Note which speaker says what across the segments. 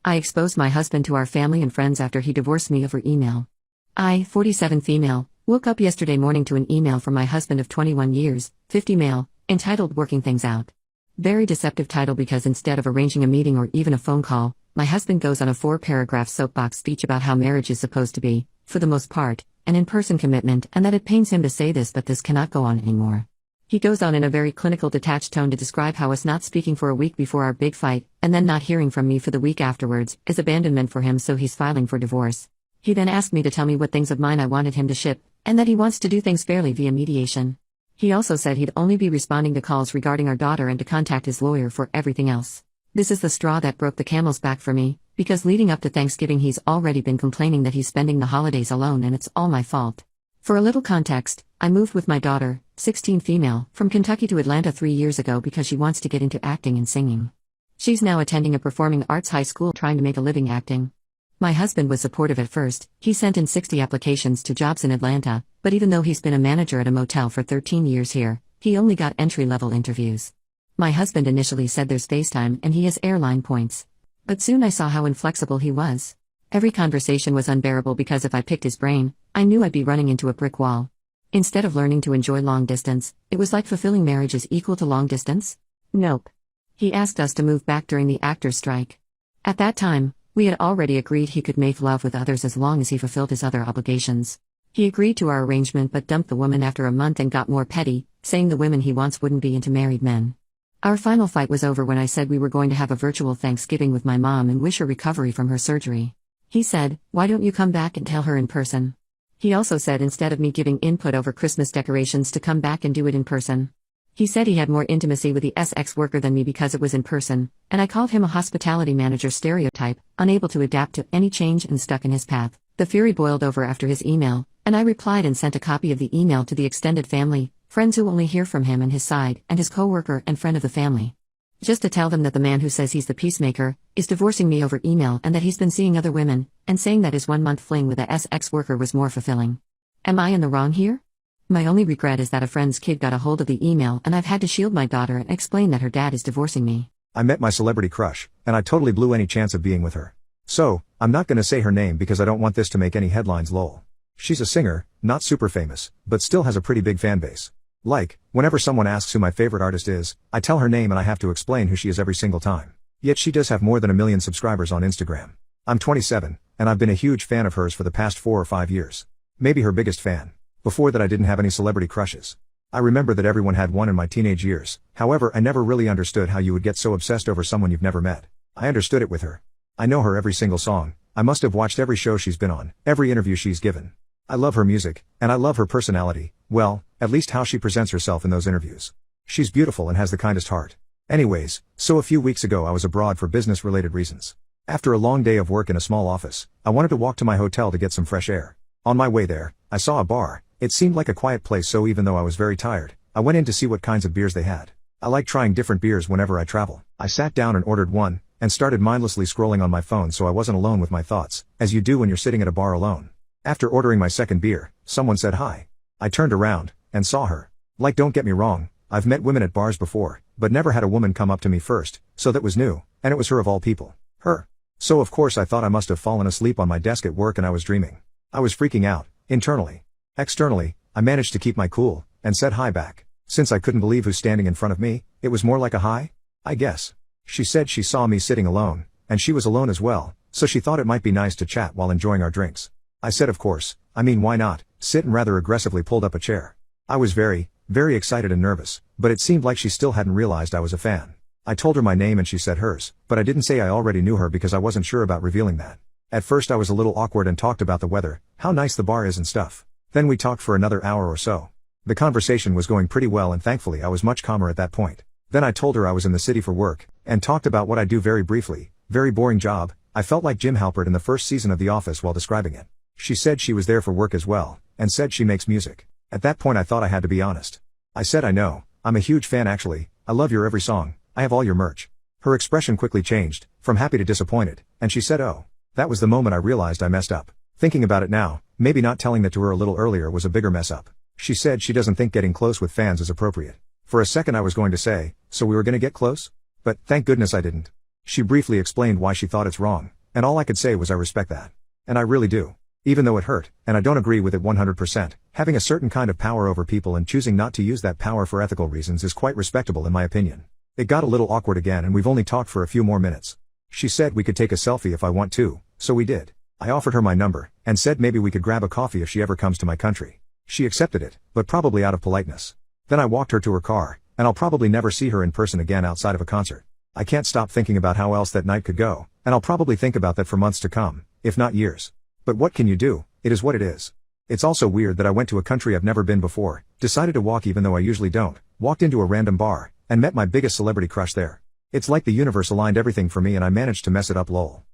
Speaker 1: I exposed my husband to our family and friends after he divorced me over email. I, 47 female, woke up yesterday morning to an email from my husband of 21 years, 50 male, entitled Working Things Out. Very deceptive title because instead of arranging a meeting or even a phone call, my husband goes on a 4-paragraph soapbox speech about how marriage is supposed to be, for the most part, an in-person commitment and that it pains him to say this but this cannot go on anymore. He goes on in a very clinical detached tone to describe how us not speaking for a week before our big fight, and then not hearing from me for the week afterwards, is abandonment for him, so he's filing for divorce. He then asked me to tell me what things of mine I wanted him to ship, and that he wants to do things fairly via mediation. He also said he'd only be responding to calls regarding our daughter and to contact his lawyer for everything else. This is the straw that broke the camel's back for me, because leading up to Thanksgiving he's already been complaining that he's spending the holidays alone and it's all my fault. For a little context, I moved with my daughter, 16 female, from Kentucky to Atlanta 3 years ago because she wants to get into acting and singing. She's now attending a performing arts high school trying to make a living acting. My husband was supportive at first. He sent in 60 applications to jobs in Atlanta, but even though he's been a manager at a motel for 13 years here, he only got entry-level interviews. My husband initially said there's FaceTime and he has airline points. But soon I saw how inflexible he was. Every conversation was unbearable because if I picked his brain, I knew I'd be running into a brick wall. Instead of learning to enjoy long distance, it was like fulfilling marriage is equal to long distance? Nope. He asked us to move back during the actors' strike. At that time, we had already agreed he could make love with others as long as he fulfilled his other obligations. He agreed to our arrangement but dumped the woman after a month and got more petty, saying the women he wants wouldn't be into married men. Our final fight was over when I said we were going to have a virtual Thanksgiving with my mom and wish her recovery from her surgery. He said, "Why don't you come back and tell her in person?" He also said instead of me giving input over Christmas decorations to come back and do it in person. He said he had more intimacy with the SX worker than me because it was in person, and I called him a hospitality manager stereotype, unable to adapt to any change and stuck in his path. The fury boiled over after his email, and I replied and sent a copy of the email to the extended family, friends who only hear from him and his side, and his co-worker and friend of the family. Just to tell them that the man who says he's the peacemaker is divorcing me over email and that he's been seeing other women, and saying that his 1-month fling with a SX worker was more fulfilling. Am I in the wrong here? My only regret is that a friend's kid got a hold of the email and I've had to shield my daughter and explain that her dad is divorcing me.
Speaker 2: I met my celebrity crush, and I totally blew any chance of being with her. So, I'm not gonna say her name because I don't want this to make any headlines lol. She's a singer, not super famous, but still has a pretty big fan base. Like, whenever someone asks who my favorite artist is, I tell her name and I have to explain who she is every single time. Yet she does have more than 1 million subscribers on Instagram. I'm 27, and I've been a huge fan of hers for the past 4 or 5 years. Maybe her biggest fan. Before that I didn't have any celebrity crushes. I remember that everyone had one in my teenage years, however I never really understood how you would get so obsessed over someone you've never met. I understood it with her. I know her every single song, I must have watched every show she's been on, every interview she's given. I love her music, and I love her personality, well, at least how she presents herself in those interviews. She's beautiful and has the kindest heart. Anyways, so a few weeks ago I was abroad for business-related reasons. After a long day of work in a small office, I wanted to walk to my hotel to get some fresh air. On my way there, I saw a bar. It seemed like a quiet place, so even though I was very tired, I went in to see what kinds of beers they had. I like trying different beers whenever I travel. I sat down and ordered one, and started mindlessly scrolling on my phone so I wasn't alone with my thoughts, as you do when you're sitting at a bar alone. After ordering my second beer, someone said hi. I turned around, and saw her. Like, don't get me wrong, I've met women at bars before, but never had a woman come up to me first, so that was new, and it was her of all people. Her. So of course I thought I must have fallen asleep on my desk at work and I was dreaming. I was freaking out, internally. Externally, I managed to keep my cool, and said hi back. Since I couldn't believe who's standing in front of me, it was more like a hi? I guess. She said she saw me sitting alone, and she was alone as well, so she thought it might be nice to chat while enjoying our drinks. I said of course, I mean why not, sit, and rather aggressively pulled up a chair. I was very excited and nervous, but it seemed like she still hadn't realized I was a fan. I told her my name and she said hers, but I didn't say I already knew her because I wasn't sure about revealing that. At first I was a little awkward and talked about the weather, how nice the bar is and stuff. Then we talked for another hour or so. The conversation was going pretty well and thankfully I was much calmer at that point. Then I told her I was in the city for work, and talked about what I do very briefly. Very boring job. I felt like Jim Halpert in the first season of The Office while describing it. She said she was there for work as well, and said she makes music. At that point I thought I had to be honest. I said I know, I'm a huge fan actually, I love your every song, I have all your merch. Her expression quickly changed, from happy to disappointed, and she said oh. That was the moment I realized I messed up. Thinking about it now, maybe not telling that to her a little earlier was a bigger mess up. She said she doesn't think getting close with fans is appropriate. For a second I was going to say, so we were gonna get close? But, thank goodness I didn't. She briefly explained why she thought it's wrong, and all I could say was I respect that. And I really do. Even though it hurt, and I don't agree with it 100%, having a certain kind of power over people and choosing not to use that power for ethical reasons is quite respectable in my opinion. It got a little awkward again and we've only talked for a few more minutes. She said we could take a selfie if I want to, so we did. I offered her my number, and said maybe we could grab a coffee if she ever comes to my country. She accepted it, but probably out of politeness. Then I walked her to her car, and I'll probably never see her in person again outside of a concert. I can't stop thinking about how else that night could go, and I'll probably think about that for months to come, if not years. But what can you do? It is what it is. It's also weird that I went to a country I've never been before, decided to walk even though I usually don't, walked into a random bar, and met my biggest celebrity crush there. It's like the universe aligned everything for me and I managed to mess it up lol.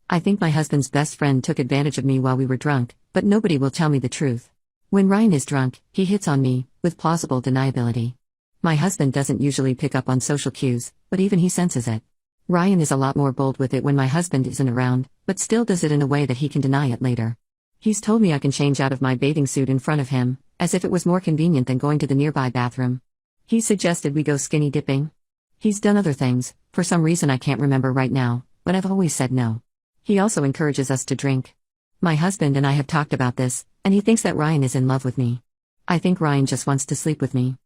Speaker 1: I think my husband's best friend took advantage of me while we were drunk, but nobody will tell me the truth. When Ryan is drunk, he hits on me, with plausible deniability. My husband doesn't usually pick up on social cues, but even he senses it. Ryan is a lot more bold with it when my husband isn't around, but still does it in a way that he can deny it later. He's told me I can change out of my bathing suit in front of him, as if it was more convenient than going to the nearby bathroom. He suggested we go skinny dipping. He's done other things, for some reason I can't remember right now, but I've always said no. He also encourages us to drink. My husband and I have talked about this, and he thinks that Ryan is in love with me. I think Ryan just wants to sleep with me.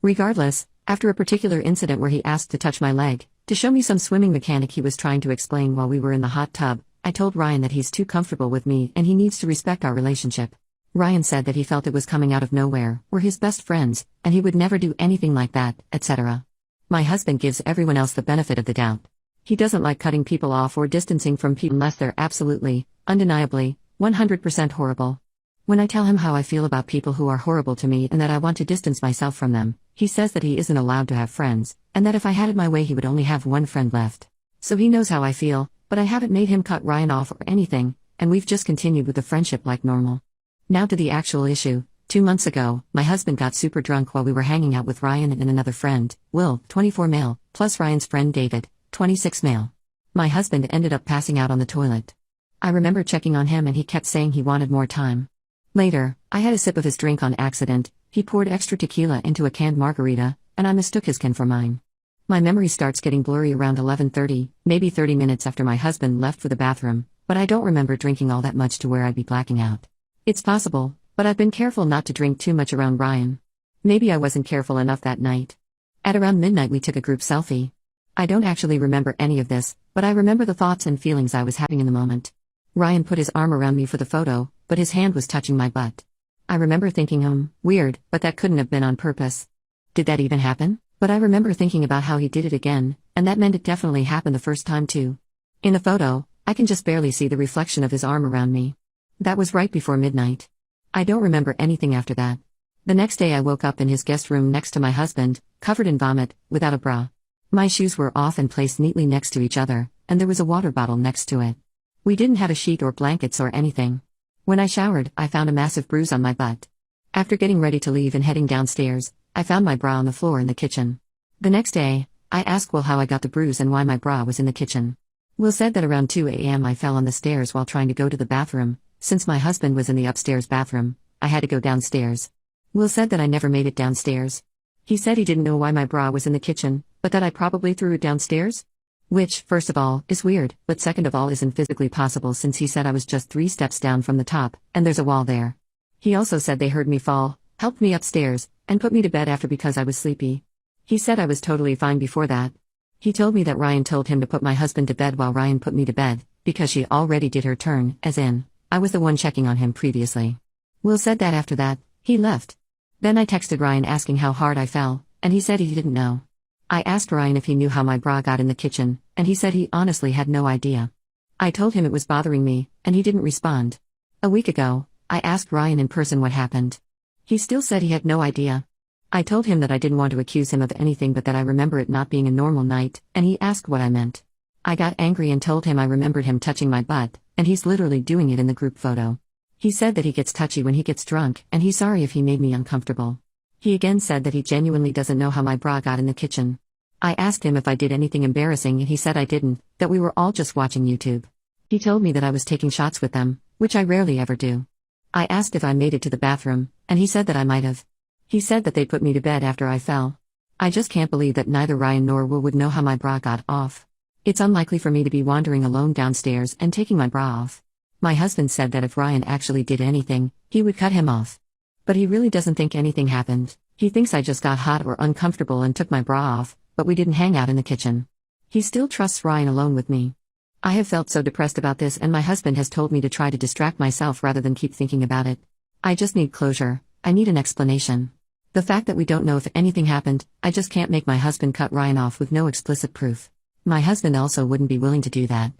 Speaker 1: Regardless, after a particular incident where he asked to touch my leg, to show me some swimming mechanic he was trying to explain while we were in the hot tub, I told Ryan that he's too comfortable with me and he needs to respect our relationship. Ryan said that he felt it was coming out of nowhere, we're his best friends, and he would never do anything like that, etc. My husband gives everyone else the benefit of the doubt. He doesn't like cutting people off or distancing from people unless they're absolutely, undeniably, 100% horrible. When I tell him how I feel about people who are horrible to me and that I want to distance myself from them, he says that he isn't allowed to have friends, and that if I had it my way he would only have one friend left. So he knows how I feel, but I haven't made him cut Ryan off or anything, and we've just continued with the friendship like normal. Now to the actual issue. 2 months ago, my husband got super drunk while we were hanging out with Ryan and another friend, Will, 24 male, plus Ryan's friend David, 26 male. My husband ended up passing out on the toilet. I remember checking on him and he kept saying he wanted more time. Later, I had a sip of his drink on accident, he poured extra tequila into a canned margarita, and I mistook his can for mine. My memory starts getting blurry around 11:30, maybe 30 minutes after my husband left for the bathroom, but I don't remember drinking all that much to where I'd be blacking out. It's possible, but I've been careful not to drink too much around Ryan. Maybe I wasn't careful enough that night. At around midnight we took a group selfie. I don't actually remember any of this, but I remember the thoughts and feelings I was having in the moment. Ryan put his arm around me for the photo, but his hand was touching my butt. I remember thinking, weird, but that couldn't have been on purpose. Did that even happen? But I remember thinking about how he did it again, and that meant it definitely happened the first time too. In the photo, I can just barely see the reflection of his arm around me. That was right before midnight. I don't remember anything after that. The next day I woke up in his guest room next to my husband, covered in vomit, without a bra. My shoes were off and placed neatly next to each other, and there was a water bottle next to it. We didn't have a sheet or blankets or anything. When I showered, I found a massive bruise on my butt. After getting ready to leave and heading downstairs, I found my bra on the floor in the kitchen. The next day, I asked Will how I got the bruise and why my bra was in the kitchen. Will said that around 2 a.m. I fell on the stairs while trying to go to the bathroom. Since my husband was in the upstairs bathroom, I had to go downstairs. Will said that I never made it downstairs. He said he didn't know why my bra was in the kitchen, but that I probably threw it downstairs? Which, first of all, is weird, but second of all isn't physically possible since he said I was just 3 steps down from the top, and there's a wall there. He also said they heard me fall, helped me upstairs, and put me to bed after because I was sleepy. He said I was totally fine before that. He told me that Ryan told him to put my husband to bed while Ryan put me to bed, because she already did her turn, as in, I was the one checking on him previously. Will said that after that, he left. Then I texted Ryan asking how hard I fell, and he said he didn't know. I asked Ryan if he knew how my bra got in the kitchen, and he said he honestly had no idea. I told him it was bothering me, and he didn't respond. A week ago, I asked Ryan in person what happened. He still said he had no idea. I told him that I didn't want to accuse him of anything but that I remember it not being a normal night, and he asked what I meant. I got angry and told him I remembered him touching my butt, and he's literally doing it in the group photo. He said that he gets touchy when he gets drunk, and he's sorry if he made me uncomfortable. He again said that he genuinely doesn't know how my bra got in the kitchen. I asked him if I did anything embarrassing and he said I didn't, that we were all just watching YouTube. He told me that I was taking shots with them, which I rarely ever do. I asked if I made it to the bathroom, and he said that I might have. He said that they put me to bed after I fell. I just can't believe that neither Ryan nor Will would know how my bra got off. It's unlikely for me to be wandering alone downstairs and taking my bra off. My husband said that if Ryan actually did anything, he would cut him off. But he really doesn't think anything happened. He thinks I just got hot or uncomfortable and took my bra off, but we didn't hang out in the kitchen. He still trusts Ryan alone with me. I have felt so depressed about this, and my husband has told me to try to distract myself rather than keep thinking about it. I just need closure. I need an explanation. The fact that we don't know if anything happened, I just can't make my husband cut Ryan off with no explicit proof. My husband also wouldn't be willing to do that.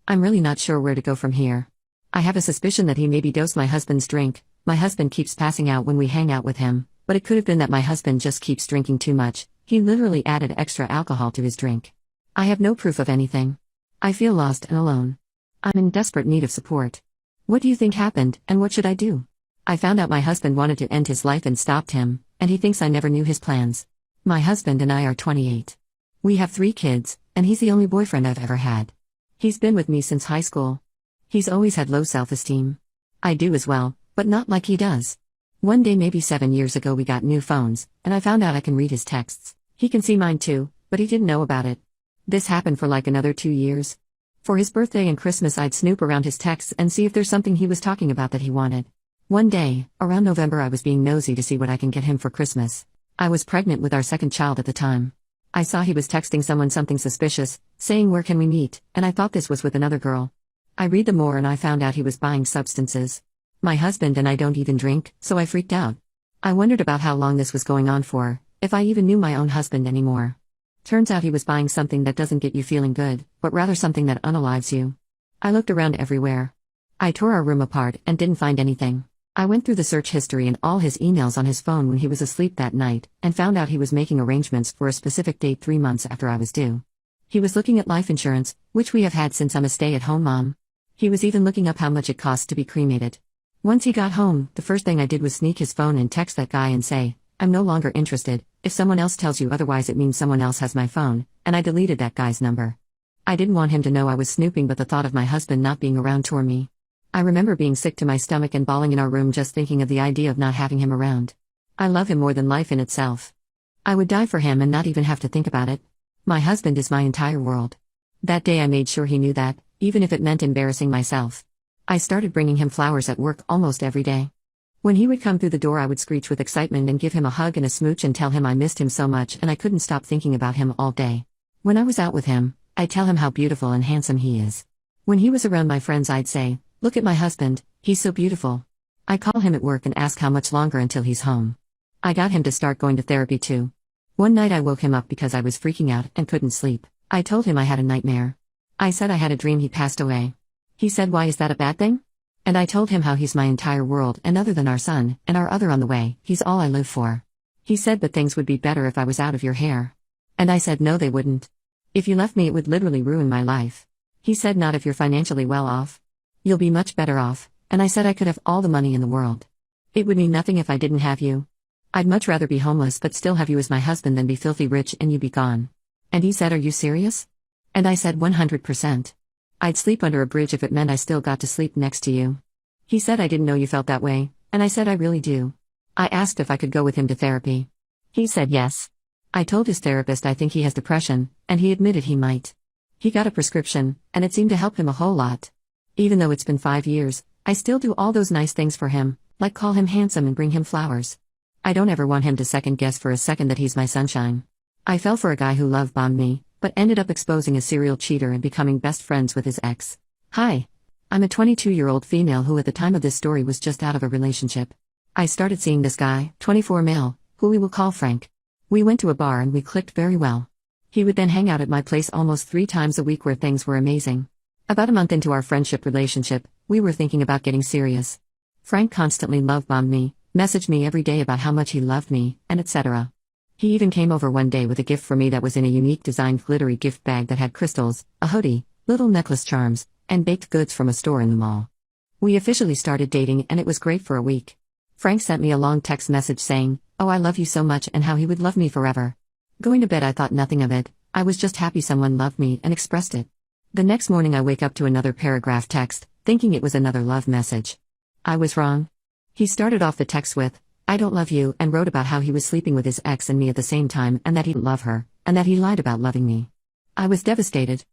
Speaker 1: I'm really not sure where to go from here. I have a suspicion that he maybe dosed my husband's drink. My husband keeps passing out when we hang out with him, but it could have been that my husband just keeps drinking too much. He literally added extra alcohol to his drink. I have no proof of anything. I feel lost and alone. I'm in desperate need of support. What do you think happened, and what should I do? I found out my husband wanted to end his life and stopped him, and he thinks I never knew his plans. My husband and I are 28. We have 3 kids, and he's the only boyfriend I've ever had. He's been with me since high school. He's always had low self-esteem. I do as well, but not like he does. One day maybe 7 years ago we got new phones, and I found out I can read his texts. He can see mine too, but he didn't know about it. This happened for like another 2 years. For his birthday and Christmas I'd snoop around his texts and see if there's something he was talking about that he wanted. One day, around November, I was being nosy to see what I can get him for Christmas. I was pregnant with our second child at the time. I saw he was texting someone something suspicious, saying where can we meet, and I thought this was with another girl. I read them more and I found out he was buying substances. My husband and I don't even drink, so I freaked out. I wondered about how long this was going on for, if I even knew my own husband anymore. Turns out he was buying something that doesn't get you feeling good, but rather something that unalives you. I looked around everywhere. I tore our room apart and didn't find anything. I went through the search history and all his emails on his phone when he was asleep that night, and found out he was making arrangements for a specific date 3 months after I was due. He was looking at life insurance, which we have had since I'm a stay-at-home mom. He was even looking up how much it costs to be cremated. Once he got home, the first thing I did was sneak his phone and text that guy and say, I'm no longer interested. If someone else tells you otherwise it means someone else has my phone, and I deleted that guy's number. I didn't want him to know I was snooping, but the thought of my husband not being around tore me. I remember being sick to my stomach and bawling in our room just thinking of the idea of not having him around. I love him more than life in itself. I would die for him and not even have to think about it. My husband is my entire world. That day I made sure he knew that, even if it meant embarrassing myself. I started bringing him flowers at work almost every day. When he would come through the door I would screech with excitement and give him a hug and a smooch and tell him I missed him so much and I couldn't stop thinking about him all day. When I was out with him, I'd tell him how beautiful and handsome he is. When he was around my friends I'd say, look at my husband, he's so beautiful. I call him at work and ask how much longer until he's home. I got him to start going to therapy too. One night I woke him up because I was freaking out and couldn't sleep. I told him I had a nightmare. I said I had a dream he passed away. He said, why is that a bad thing? And I told him how he's my entire world, and other than our son, and our other on the way, he's all I live for. He said, but things would be better if I was out of your hair. And I said, no they wouldn't. If you left me it would literally ruin my life. He said, not if you're financially well off. You'll be much better off, and I said I could have all the money in the world. It would mean nothing if I didn't have you. I'd much rather be homeless but still have you as my husband than be filthy rich and you be gone. And he said, are you serious? And I said 100%. I'd sleep under a bridge if it meant I still got to sleep next to you. He said I didn't know you felt that way, and I said I really do. I asked if I could go with him to therapy. He said yes. I told his therapist I think he has depression, and he admitted he might. He got a prescription, and it seemed to help him a whole lot. Even though it's been 5 years, I still do all those nice things for him, like call him handsome and bring him flowers. I don't ever want him to second guess for a second that he's my sunshine. I fell for a guy who love bombed me, but ended up exposing a serial cheater and becoming best friends with his ex. Hi. I'm a 22-year-old female who at the time of this story was just out of a relationship. I started seeing this guy, 24 male, who we will call Frank. We went to a bar and we clicked very well. He would then hang out at my place almost 3 times a week where things were amazing. About a month into our friendship relationship, we were thinking about getting serious. Frank constantly love bombed me, messaged me every day about how much he loved me, and etc. He even came over one day with a gift for me that was in a unique designed glittery gift bag that had crystals, a hoodie, little necklace charms, and baked goods from a store in the mall. We officially started dating and it was great for a week. Frank sent me a long text message saying, oh I love you so much and how he would love me forever. Going to bed I thought nothing of it, I was just happy someone loved me and expressed it. The next morning I wake up to another paragraph text, thinking it was another love message. I was wrong. He started off the text with, I don't love you, and wrote about how he was sleeping with his ex and me at the same time and that he didn't love her, and that he lied about loving me. I was devastated.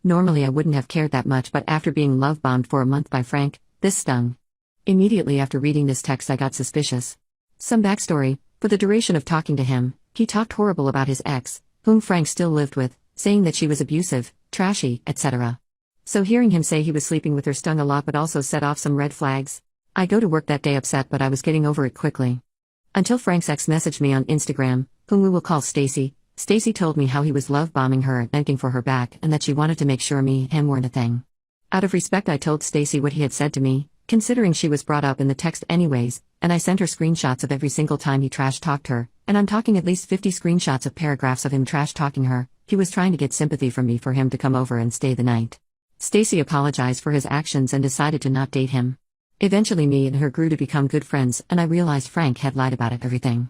Speaker 1: Normally I wouldn't have cared that much, but after being love-bombed for a month by Frank, this stung. Immediately after reading this text I got suspicious. Some backstory: for the duration of talking to him, he talked horrible about his ex, whom Frank still lived with, saying that she was abusive, trashy, etc. So hearing him say he was sleeping with her stung a lot but also set off some red flags. I go to work that day upset, but I was getting over it quickly. Until Frank's ex messaged me on Instagram, whom we will call Stacy. Stacy told me how he was love-bombing her and begging for her back and that she wanted to make sure me and him weren't a thing. Out of respect I told Stacy what he had said to me, considering she was brought up in the text anyways, and I sent her screenshots of every single time he trash-talked her, and I'm talking at least 50 screenshots of paragraphs of him trash-talking her. He was trying to get sympathy from me for him to come over and stay the night. Stacy apologized for his actions and decided to not date him. Eventually me and her grew to become good friends, and I realized Frank had lied about everything.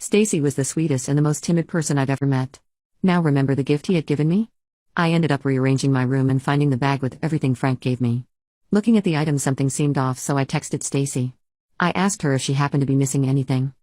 Speaker 1: Stacy was the sweetest and the most timid person I've ever met. Now remember the gift he had given me? I ended up rearranging my room and finding the bag with everything Frank gave me. Looking at the items something seemed off, so I texted Stacy. I asked her if she happened to be missing anything.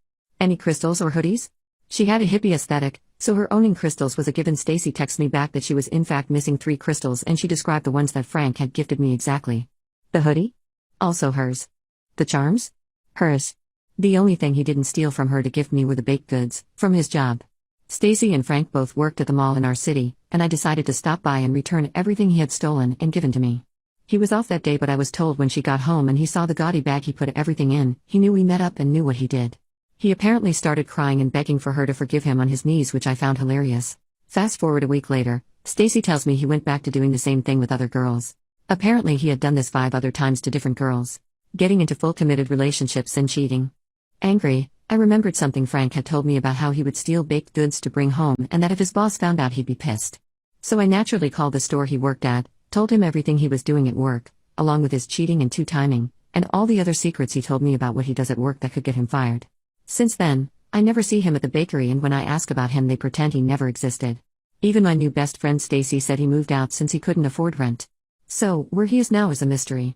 Speaker 1: Any crystals or hoodies? She had a hippie aesthetic, so her owning crystals was a given. Stacy texted me back that she was in fact missing 3 crystals and she described the ones that Frank had gifted me exactly. The hoodie? Also hers. The charms? Hers. The only thing he didn't steal from her to gift me were the baked goods, from his job. Stacy and Frank both worked at the mall in our city, and I decided to stop by and return everything he had stolen and given to me. He was off that day, but I was told when she got home and he saw the gaudy bag he put everything in, he knew we met up and knew what he did. He apparently started crying and begging for her to forgive him on his knees, which I found hilarious. Fast forward a week later, Stacy tells me he went back to doing the same thing with other girls. Apparently he had done this 5 other times to different girls. Getting into full committed relationships and cheating. Angry, I remembered something Frank had told me about how he would steal baked goods to bring home and that if his boss found out he'd be pissed. So I naturally called the store he worked at, told him everything he was doing at work, along with his cheating and 2-timing, and all the other secrets he told me about what he does at work that could get him fired. Since then, I never see him at the bakery, and when I ask about him they pretend he never existed. Even my new best friend Stacy said he moved out since he couldn't afford rent. So, where he is now is a mystery.